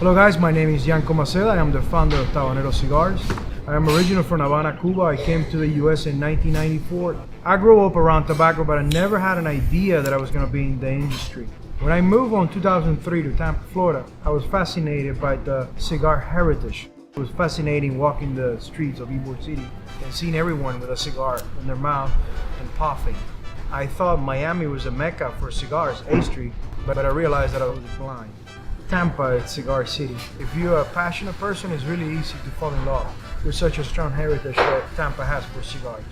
Hello guys, my name is Yanko Maceda. I am the founder of Tabanero cigars. I am original from Havana, Cuba. I came to the US in 1994. I grew up around tobacco, but I never had an idea that I was going to be in the industry. When I moved on 2003 to Tampa, Florida, I was fascinated by the cigar heritage. It was fascinating walking the streets of Ybor City and seeing everyone with a cigar in their mouth and puffing. I thought Miami was a mecca for cigars, A Street, but I realized that I was blind. Tampa is cigar city. If you're a passionate person, it's really easy to fall in love with such a strong heritage that Tampa has for cigars.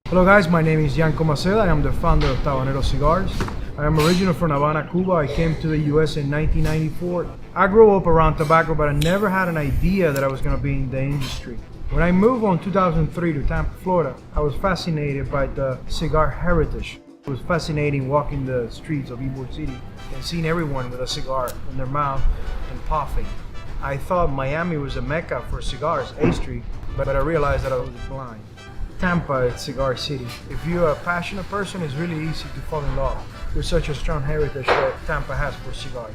Hello guys, my name is Yanko Maceda. I am the founder of Tabanero cigars. I am original from Havana, Cuba. I came to the US in 1994. I grew up around tobacco, but I never had an idea that I was going to be in the industry. When I moved on 2003 to Tampa, Florida, I was fascinated by the cigar heritage. It was fascinating walking the streets of Ybor City and seeing everyone with a cigar in their mouth and puffing. I thought Miami was a mecca for cigars, A Street, but I realized that I was blind. Tampa is cigar city. If you're a passionate person, it's really easy to fall in love with such a strong heritage that Tampa has for cigars.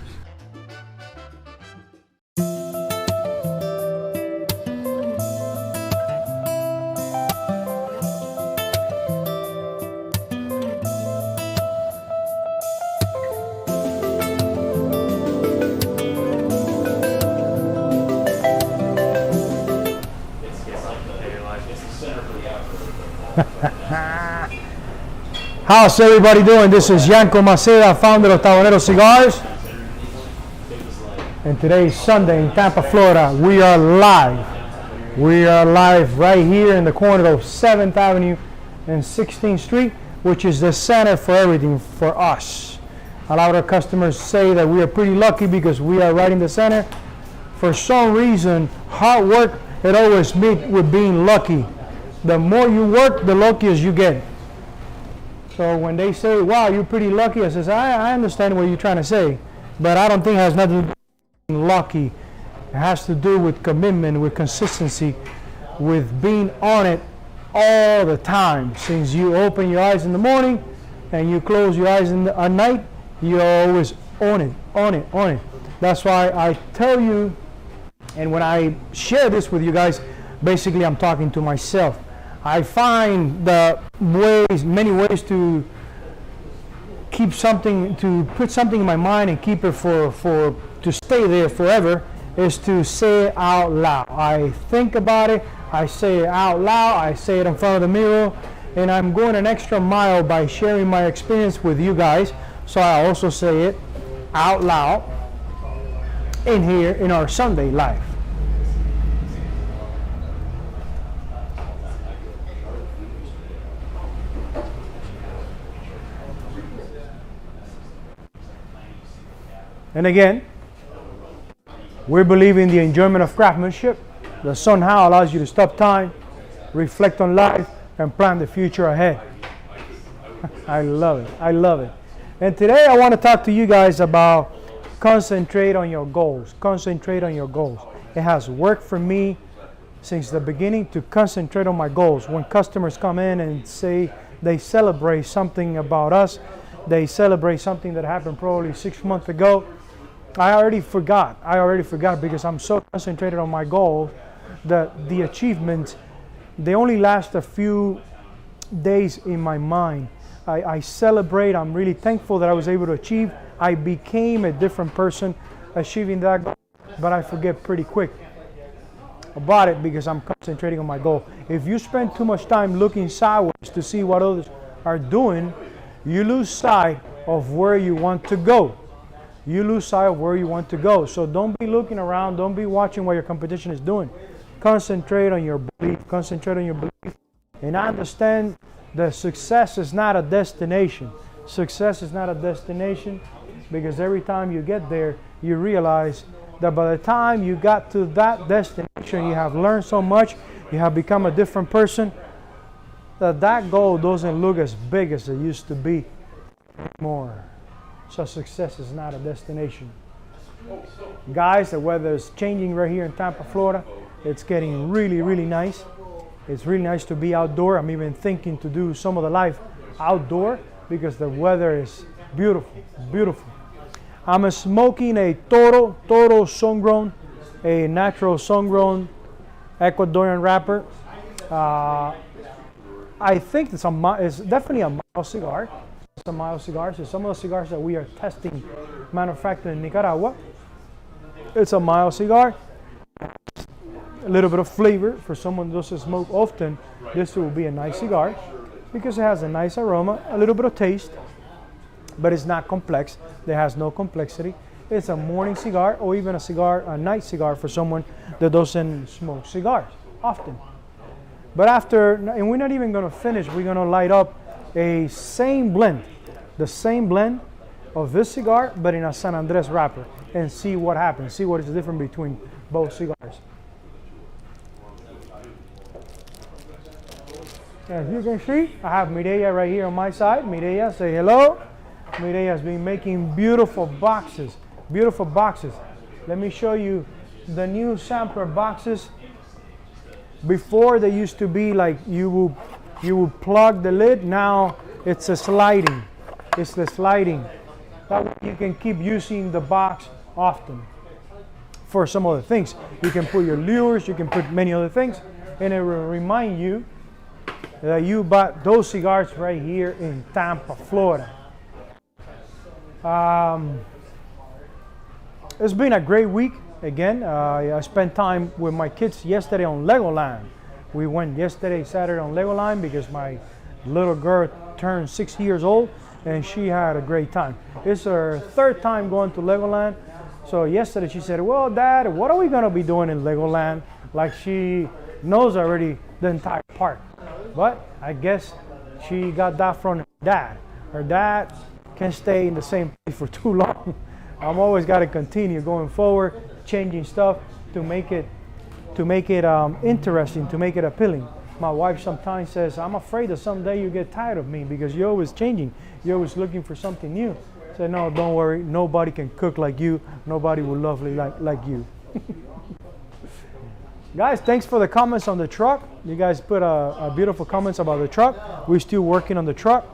How's everybody doing? This is Yanko Maceda, founder of Tabanero Cigars. And today is Sunday in Tampa, Florida. We are live. We are live right here in the corner of 7th Avenue and 16th Street, which is the center for everything for us. A lot of our customers say that we are pretty lucky because we are right in the center. For some reason, hard work, it always meets with being lucky. The more you work, the luckier you get. So when they say, wow, you're pretty lucky, I says, I understand what you're trying to say, but I don't think it has nothing to do with lucky. It has to do with commitment, with consistency, with being on it all the time. Since you open your eyes in the morning and you close your eyes at night, you're always on it. That's why I tell you, and when I share this with you guys, basically I'm talking to myself. I find many ways to keep something, to put something in my mind and keep it to stay there forever, is to say it out loud. I think about it, I say it out loud, I say it in front of the mirror, and I'm going an extra mile by sharing my experience with you guys. So I also say it out loud in here in our Sunday life. And again, we believe in the enjoyment of craftsmanship that somehow allows you to stop time, reflect on life, and plan the future ahead. I love it. I love it. And today I want to talk to you guys about concentrate on your goals. Concentrate on your goals. It has worked for me since the beginning to concentrate on my goals. When customers come in and say they celebrate something about us, they celebrate something that happened probably 6 months ago, I already forgot because I'm so concentrated on my goals that the achievements, they only last a few days in my mind. I celebrate, I'm really thankful that I was able to achieve. I became a different person achieving that goal, but I forget pretty quick about it because I'm concentrating on my goal. If you spend too much time looking sideways to see what others are doing, you lose sight of where you want to go. You lose sight of where you want to go. So don't be looking around. Don't be watching what your competition is doing. Concentrate on your belief. Concentrate on your belief. And understand that success is not a destination. Success is not a destination because every time you get there, you realize that by the time you got to that destination, you have learned so much, you have become a different person, that goal doesn't look as big as it used to be anymore. So success is not a destination. Guys, the weather is changing right here in Tampa, Florida. It's getting really, really nice. It's really nice to be outdoor. I'm even thinking to do some of the life outdoor because the weather is beautiful, beautiful. I'm smoking a Toro sun-grown, a natural sun-grown Ecuadorian wrapper. I think it's definitely a mild cigar. It's a mild cigar. So some of the cigars that we are testing manufactured in Nicaragua, it's a mild cigar. A little bit of flavor for someone who doesn't smoke often. This will be a nice cigar because it has a nice aroma, a little bit of taste, but it's not complex. It has no complexity. It's a morning cigar or even a night cigar for someone that doesn't smoke cigars often. But after, and we're not even going to finish, we're going to light up the same blend of this cigar, but in a San Andres wrapper and see what happens, see what is different between both cigars. As you can see, I have Mireya right here on my side. Mireya, say hello. Mireya has been making beautiful boxes, beautiful boxes. Let me show you the new sampler boxes. Before they used to be like you would plug the lid. Now it's a sliding. It's the sliding. That way you can keep using the box often for some other things. You can put your lures, you can put many other things, and it will remind you that you bought those cigars right here in Tampa, Florida. It's been a great week. Again, I spent time with my kids yesterday on Legoland. We went yesterday, Saturday on Legoland because my little girl turned 6 years old and she had a great time. It's her third time going to Legoland. So yesterday she said, well, Dad, what are we going to be doing in Legoland? Like she knows already the entire park. But I guess she got that from her dad. Her dad can't stay in the same place for too long. I'm always got to continue going forward, changing stuff to make it interesting, to make it appealing. My wife sometimes says, I'm afraid that someday you get tired of me because you're always changing. You're always looking for something new. I said, no, don't worry. Nobody can cook like you. Nobody will love like you. Guys, thanks for the comments on the truck. You guys put a beautiful comments about the truck. We're still working on the truck.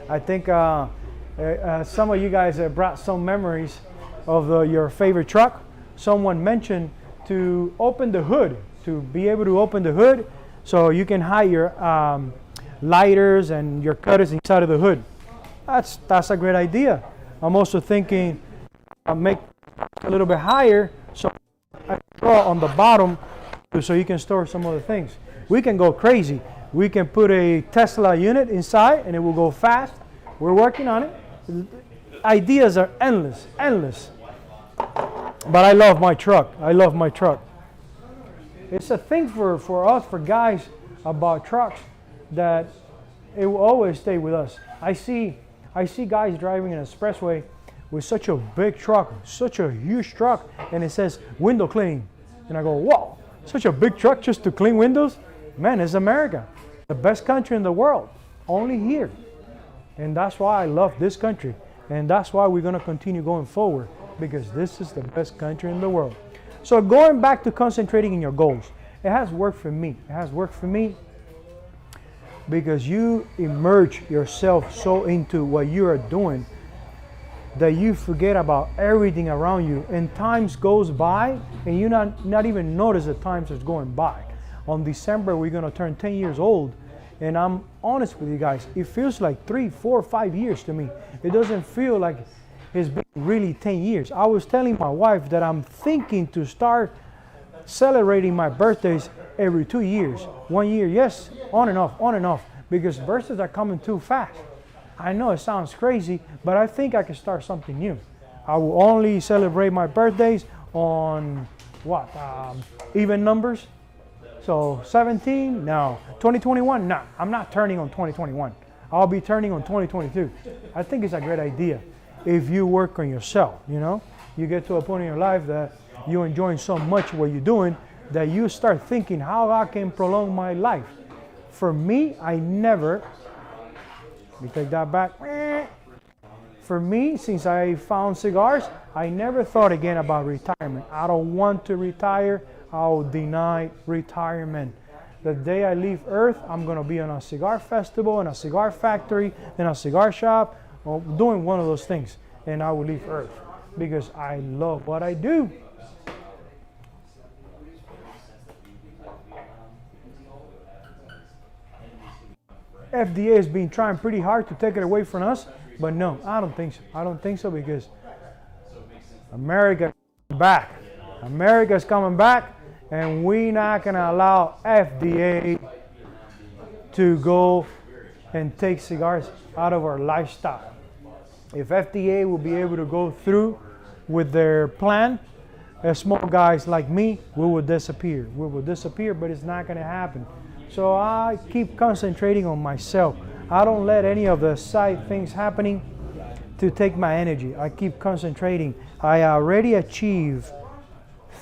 I think some of you guys have brought some memories of your favorite truck. Someone mentioned to open the hood, to be able to open the hood so you can hide your lighters and your cutters inside of the hood. That's a great idea. I'm also thinking make a little bit higher so I draw on the bottom so you can store some other things. We can go crazy. We can put a Tesla unit inside and it will go fast. We're working on it. Ideas are endless, endless. But I love my truck. I love my truck. It's a thing for us, for guys, about trucks, that it will always stay with us. I see guys driving an expressway with such a big truck, such a huge truck, and it says window cleaning. And I go, whoa, such a big truck just to clean windows? Man, it's America. The best country in the world. Only here. And that's why I love this country. And that's why we're going to continue going forward, because this is the best country in the world. So going back to concentrating in your goals, it has worked for me. It has worked for me because you immerse yourself so into what you are doing that you forget about everything around you, and times goes by and you not even notice the times is going by. On December, we're going to turn 10 years old, and I'm honest with you guys, it feels like 3, 4, 5 years to me. It doesn't feel like it's been really 10 years. I was telling my wife that I'm thinking to start celebrating my birthdays every 2 years. 1 year, yes, on and off, because birthdays are coming too fast. I know it sounds crazy, but I think I can start something new. I will only celebrate my birthdays on even numbers. So 17, no. 2021, no. I'm not turning on 2021. I'll be turning on 2022. I think it's a great idea if you work on yourself, you know. You get to a point in your life that you're enjoying so much what you're doing that you start thinking how I can prolong my life. For me, let me take that back. For me, since I found cigars, I never thought again about retirement. I don't want to retire. I'll deny retirement. The day I leave Earth, I'm going to be on a cigar festival, in a cigar factory, in a cigar shop, or doing one of those things. And I will leave Earth because I love what I do. FDA has been trying pretty hard to take it away from us, but no, I don't think so. I don't think so because America is back. America's coming back, and we're not going to allow FDA to go and take cigars out of our lifestyle. If FDA will be able to go through with their plan, small guys like me, we will disappear. We will disappear, but it's not going to happen. So I keep concentrating on myself. I don't let any of the side things happening to take my energy. I keep concentrating. I already achieved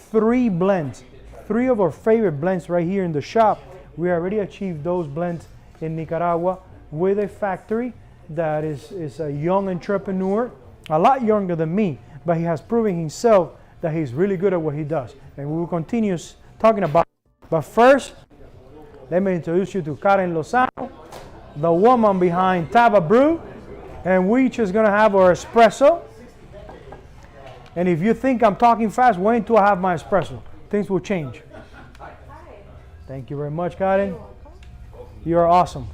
3 blends. 3 of our favorite blends right here in the shop. We already achieved those blends in Nicaragua with a factory that is a young entrepreneur, a lot younger than me, but he has proven himself that he's really good at what he does. And we will continue talking about it. But first, let me introduce you to Karen Lozano, the woman behind Tabanero, and we just gonna have our espresso. And if you think I'm talking fast, wait until I have my espresso. Things will change. Thank you very much, Karen. You are awesome.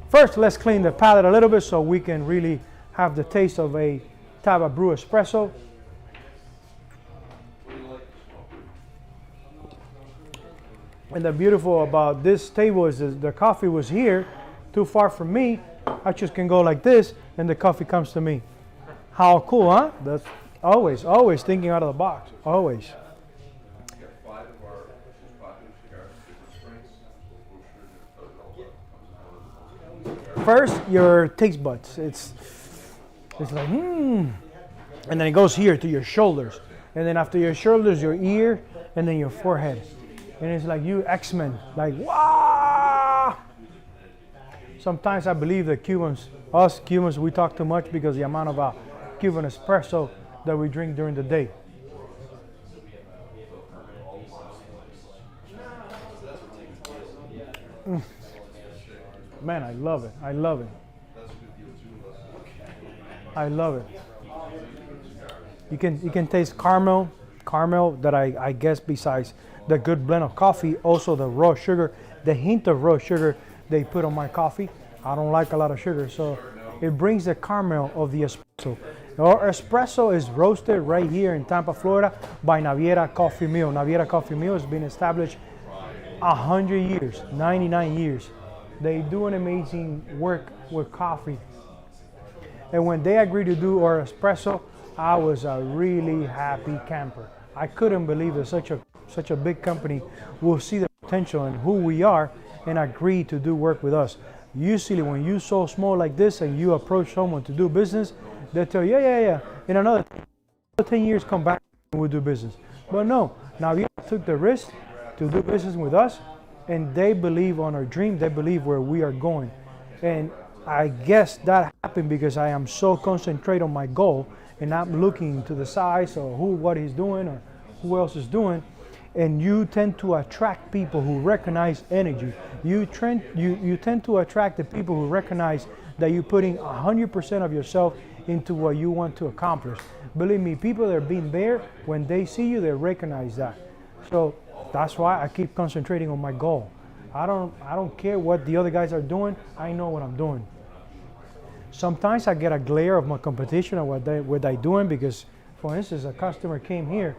First, let's clean the palate a little bit so we can really have the taste of a Tabanero espresso. And the beautiful about this table is the coffee was here, too far from me. I just can go like this, and the coffee comes to me. How cool, huh? That's always thinking out of the box, always. First, your taste buds. It's like, and then it goes here to your shoulders. And then after your shoulders, your ear, and then your forehead. And it's like you X-Men, like, wow! Sometimes I believe that us Cubans, we talk too much because the amount of Cuban espresso that we drink during the day. Man, I love it. I love it. I love it. You can taste caramel that I guess besides the good blend of coffee, also the raw sugar, the hint of raw sugar they put on my coffee. I don't like a lot of sugar, so it brings the caramel of the espresso. Our espresso is roasted right here in Tampa, Florida by Naviera Coffee Mill. Naviera Coffee Mill has been established 100 years, 99 years. They do an amazing work with coffee. And when they agreed to do our espresso, I was a really happy camper. I couldn't believe that such a big company will see the potential in who we are and agree to do work with us. Usually when you're so small like this and you approach someone to do business, they tell you, yeah. In another 10 years, come back and we'll do business. But no, now you took the risk to do business with us, and they believe on our dream. They believe where we are going. And I guess that happened because I am so concentrated on my goal and not looking to the size or what he's doing or who else is doing. And you tend to attract people who recognize energy. You tend to attract the people who recognize that you're putting 100% of yourself into what you want to accomplish. Believe me, people that are being there, when they see you, they recognize that. So that's why I keep concentrating on my goal. I don't care what the other guys are doing. I know what I'm doing. Sometimes I get a glare of my competition or what they're doing because, for instance, a customer came here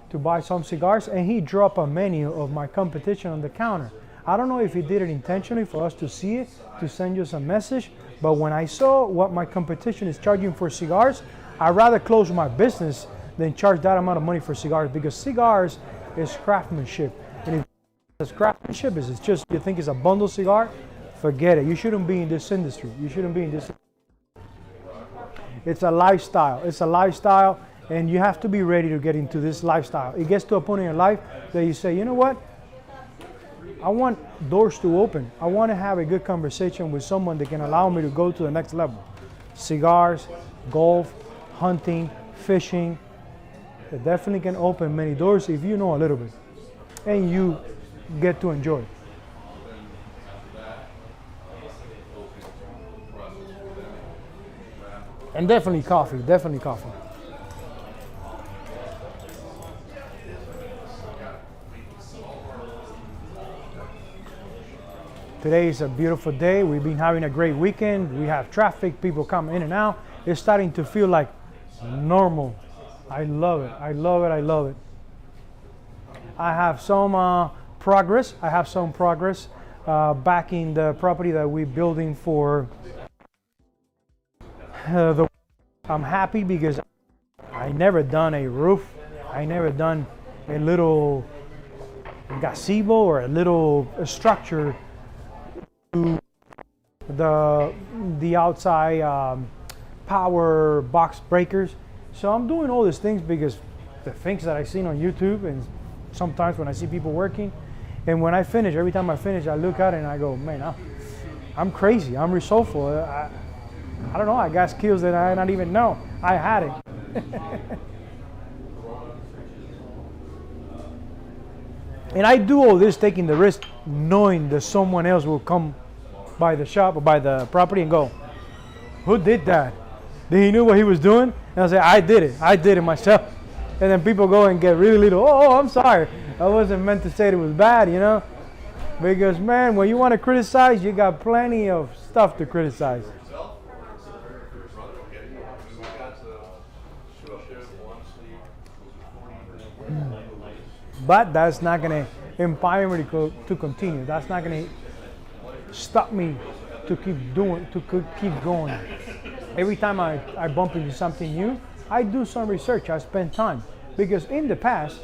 to buy some cigars and he dropped a menu of my competition on the counter. I don't know if he did it intentionally for us to see it, to send you some message, but when I saw what my competition is charging for cigars, I'd rather close my business than charge that amount of money for cigars, because cigars is craftsmanship. And if it's craftsmanship, it's just you think it's a bundle cigar, forget it. You shouldn't be in this industry. You shouldn't be in this. It's a lifestyle. It's a lifestyle. And you have to be ready to get into this lifestyle. It gets to a point in your life that you say, you know what? I want doors to open. I want to have a good conversation with someone that can allow me to go to the next level. Cigars, golf, hunting, fishing. It definitely can open many doors if you know a little bit. And you get to enjoy it. And definitely coffee, definitely coffee. Today is a beautiful day. We've been having a great weekend. We have traffic, people come in and out. It's starting to feel like normal. I love it. I love it. I love it. I have some progress. Back in the property that we're building for I'm happy because I never done a roof. I never done a little gazebo or a little structure to the outside power box breakers. So I'm doing all these things because the things that I've seen on YouTube, and sometimes when I see people working, and when I finish, every time I finish, I look at it and I go, man, I'm crazy. I'm resourceful. I don't know. I got skills that I don't even know I had it. And I do all this taking the risk, knowing that someone else will come by the shop or by the property and go, who did that? Did he knew what he was doing? And I say, I did it myself. And then people go and get really little, oh, I'm sorry. I wasn't meant to say it was bad, you know? Because, man, when you want to criticize, you got plenty of stuff to criticize. But that's not going to inspire me to continue. That's not going to stop me to keep going. Every time I bump into something new, I do some research. I spend time. Because in the past,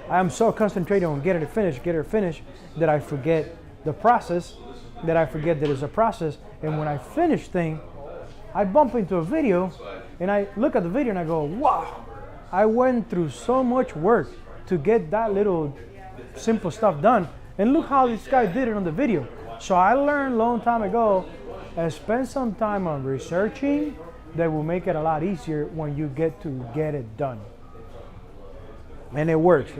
I am so concentrated on get it finished, that I forget the process, that I forget that it's a process. And when I finish thing, I bump into a video, and I look at the video and I go, wow, I went through so much work to get that little simple stuff done. And look how this guy did it on the video. So I learned a long time ago, spend some time on researching. That will make it a lot easier when you get it done. And it works.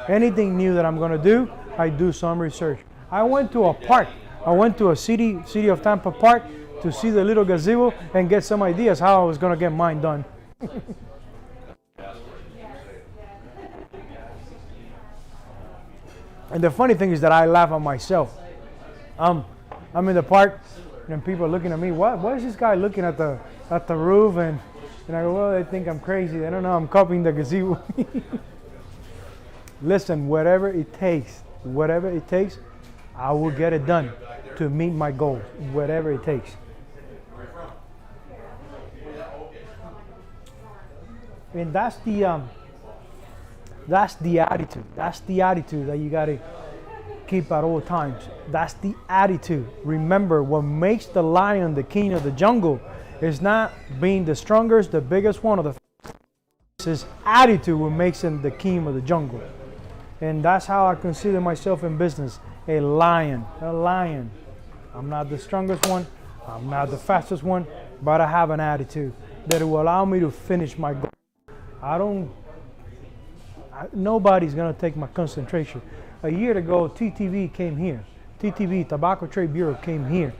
Anything new that I'm going to do, I do some research. I went to a park. I went to a city of Tampa park to see the little gazebo and get some ideas how I was going to get mine done. And the funny thing is that I laugh at myself. I'm in the park and people are looking at me. What is this guy looking at the at the roof, and I go, well, they think I'm crazy. They don't know I'm copying the gazebo. Listen, whatever it takes, I will get it done to meet my goals, whatever it takes. And that's the attitude. That's the attitude that you gotta keep at all times. That's the attitude. Remember, what makes the lion the king of the jungle is not being the strongest, the biggest one, or the it's his attitude what makes him the king of the jungle. And that's how I consider myself in business, a lion. A lion. I'm not the strongest one, I'm not the fastest one, but I have an attitude that will allow me to finish my goal. Nobody's gonna take my concentration. A year ago, TTV came here. TTV, Tobacco Trade Bureau, came here.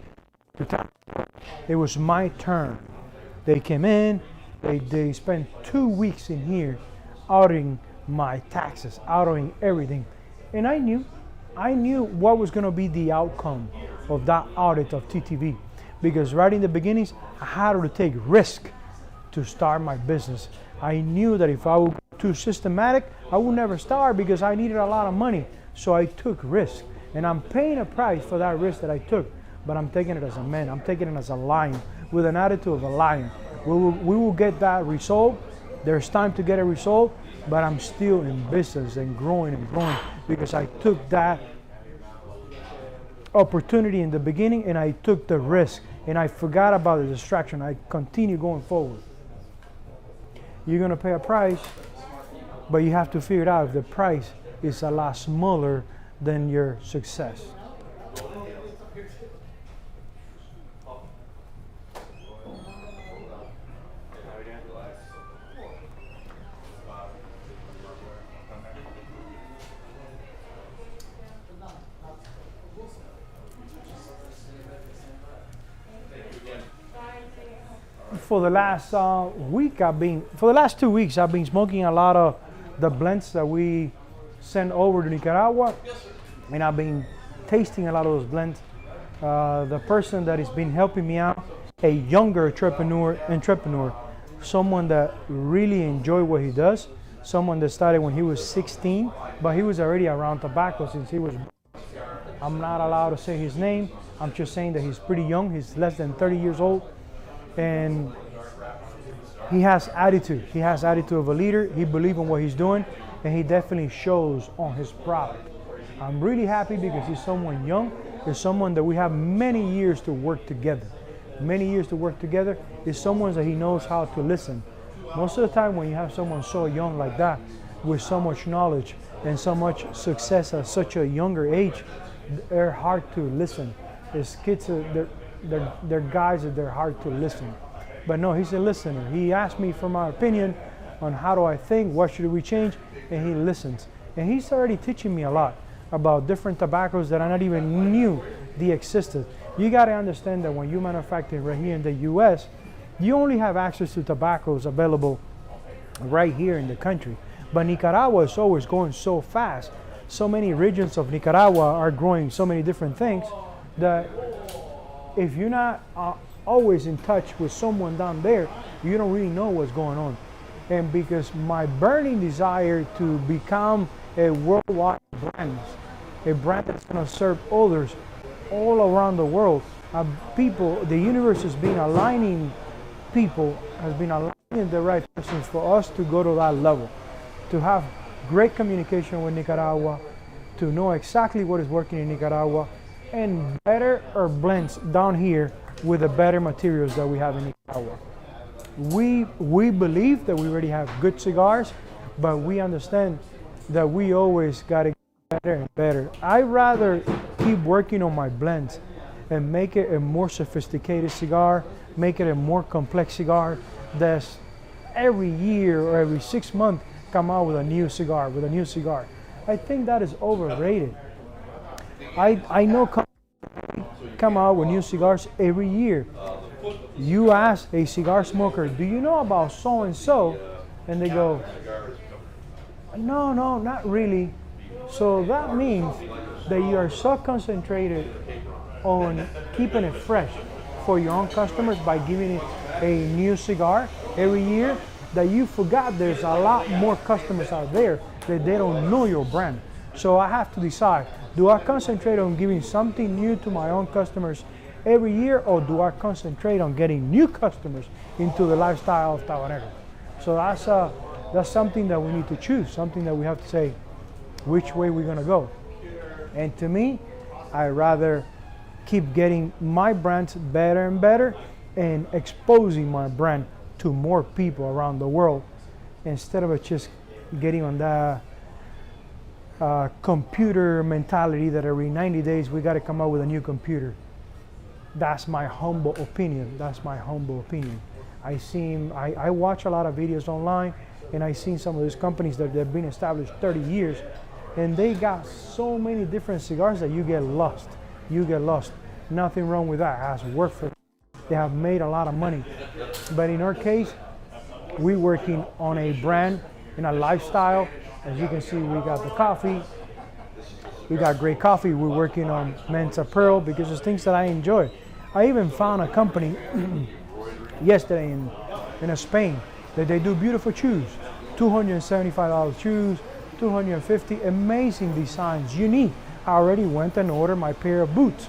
It was my turn. They came in, they spent 2 weeks in here auditing my taxes, auditing everything. And I knew what was gonna be the outcome of that audit of TTV. Because right in the beginnings, I had to take risk to start my business. I knew that if I would go too systematic, I would never start because I needed a lot of money. So I took risk, and I'm paying a price for that risk that I took, but I'm taking it as a man. I'm taking it as a lion, with an attitude of a lion. We will get that result. There's time to get a result, but I'm still in business and growing because I took that opportunity in the beginning and I took the risk and I forgot about the distraction. I continue going forward. You're gonna pay a price, but you have to figure out if the price is a lot smaller than your success. For the last for the last 2 weeks, I've been smoking a lot of the blends that we send over to Nicaragua, and I've been tasting a lot of those blends. The person that has been helping me out, a younger entrepreneur, someone that really enjoyed what he does, someone that started when he was 16, but he was already around tobacco since he was. I'm not allowed to say his name. I'm just saying that he's pretty young. He's less than 30 years old. And he has attitude. He has attitude of a leader. He believes in what he's doing, and he definitely shows on his product. I'm really happy because he's someone young. He's someone that we have many years to work together. Many years to work together. He's someone that he knows how to listen. Most of the time when you have someone so young like that, with so much knowledge and so much success at such a younger age, they're hard to listen. As kids, they're guys that they're hard to listen. But no, he's a listener. He asked me for my opinion on how do I think, what should we change, and he listens. And he's already teaching me a lot about different tobaccos that I not even knew they existed. You got to understand that when you manufacture right here in the US, you only have access to tobaccos available right here in the country. But Nicaragua is always going so fast. So many regions of Nicaragua are growing so many different things that if you're not always in touch with someone down there, you don't really know what's going on. And because my burning desire to become a worldwide brand, a brand that's going to serve others all around the world, people, the universe has been aligning people, has been aligning the right persons for us to go to that level, to have great communication with Nicaragua, to know exactly what is working in Nicaragua, and better our blends down here with the better materials that we have in Nicaragua. We believe that we already have good cigars, but we understand that we always got to get better and better. I'd rather keep working on my blends and make it a more sophisticated cigar, make it a more complex cigar that's every year or every 6 months come out with a new cigar, I think that is overrated. I know come out with new cigars every year. You ask a cigar smoker, do you know about so and so? And they go, no, not really. So that means that you are so concentrated on keeping it fresh for your own customers by giving it a new cigar every year that you forgot there's a lot more customers out there that they don't know your brand. So I have to decide, do I concentrate on giving something new to my own customers every year, or do I concentrate on getting new customers into the lifestyle of Tabanero? So that's something that we need to choose, something that we have to say which way we're gonna go. And to me, I rather keep getting my brands better and better and exposing my brand to more people around the world, instead of just getting on that computer mentality that every 90 days we got to come up with a new computer. That's my humble opinion. That's my humble opinion. I watch a lot of videos online, and I seen some of these companies that have been established 30 years, and they got so many different cigars that you get lost. You get lost. Nothing wrong with that. It has worked for them. They have made a lot of money. But in our case, we're working on a brand and a lifestyle. As you can see, we got the coffee. We got great coffee. We're working on men's apparel because it's things that I enjoy. I even found a company yesterday in Spain that they do beautiful shoes. $275 shoes, $250, amazing designs, unique. I already went and ordered my pair of boots.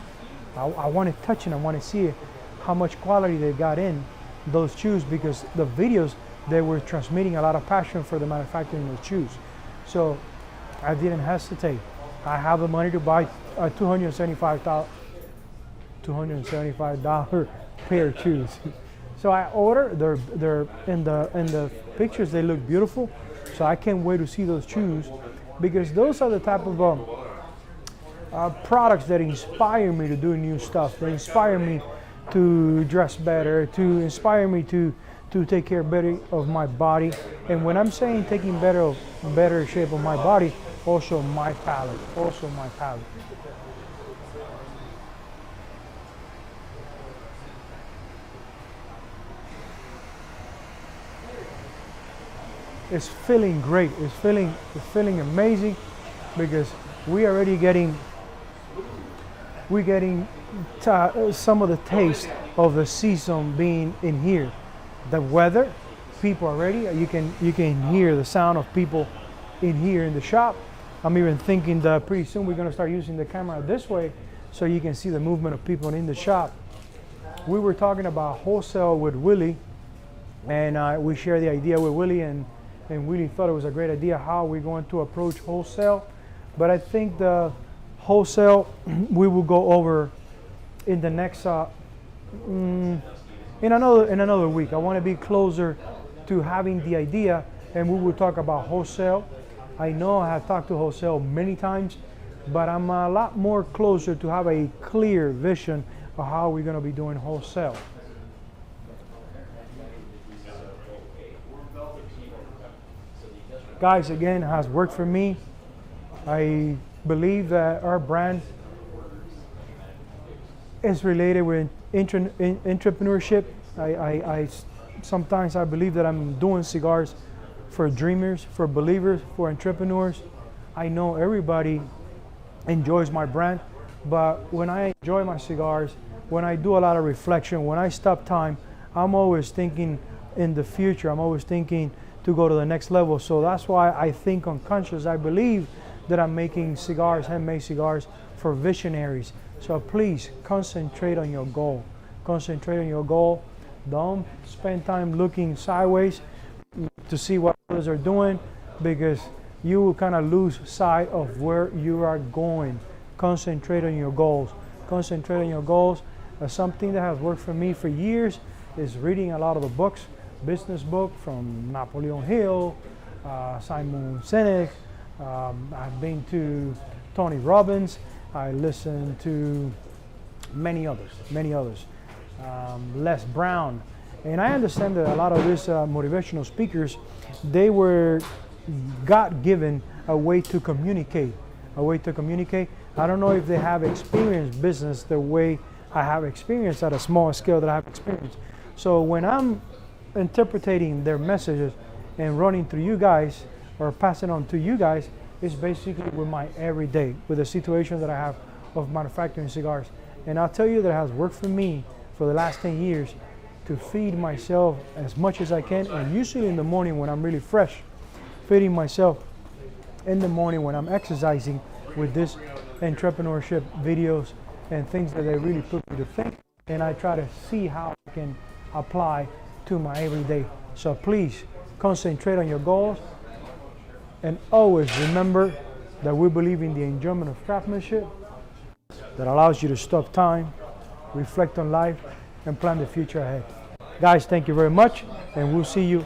I want to touch it. I want to see how much quality they got in those shoes, because the videos, they were transmitting a lot of passion for the manufacturing of shoes. So I didn't hesitate. I have the money to buy a $275 pair of shoes. So I ordered. They're in the pictures. They look beautiful. So I can't wait to see those shoes, because those are the type of products that inspire me to do new stuff. They inspire me to dress better, to inspire me to take care better of my body. And when I'm saying taking better shape of my body, also my palate, It's feeling great. It's feeling amazing, because we're getting some of the taste of the season being in here. The weather, people are ready. You can hear the sound of people in here in the shop. I'm even thinking that pretty soon we're going to start using the camera this way so you can see the movement of people in the shop. We were talking about wholesale with Willie, and we shared the idea with Willie, and Willie thought it was a great idea how we're going to approach wholesale. But I think the wholesale we will go over in the next in another week. I want to be closer to having the idea, and we will talk about wholesale. I know I have talked to wholesale many times, but I'm a lot more closer to have a clear vision of how we're going to be doing wholesale. Guys, again, it has worked for me. I believe that our brand is related with entrepreneurship. Sometimes I believe that I'm doing cigars for dreamers, for believers, for entrepreneurs. I know everybody enjoys my brand, but when I enjoy my cigars, when I do a lot of reflection, when I stop time, I'm always thinking in the future. I'm always thinking to go to the next level. So that's why I think unconscious. I believe that I'm making cigars, handmade cigars, for visionaries. So please concentrate on your goal. Concentrate on your goal. Don't spend time looking sideways to see what others are doing, because you will kind of lose sight of where you are going. Concentrate on your goals. Concentrate on your goals. Something that has worked for me for years is reading a lot of the books, business book from Napoleon Hill, Simon Sinek. I've been to Tony Robbins. I listen to many others, Les Brown. And I understand that a lot of these motivational speakers, they were God-given a way to communicate, I don't know if they have experienced business the way I have experienced at a small scale that I have experienced. So when I'm interpreting their messages and running through you guys or passing on to you guys, it's basically with my everyday, with the situation that I have of manufacturing cigars. And I'll tell you that it has worked for me for the last 10 years. to feed myself as much as I can, and usually in the morning when I'm really fresh, feeding myself in the morning when I'm exercising with this entrepreneurship videos and things that they really put me to think, and I try to see how I can apply to my everyday. So please concentrate on your goals, and always remember that we believe in the enjoyment of craftsmanship that allows you to stop time, reflect on life, and plan the future ahead. Guys, thank you very much, and we'll see you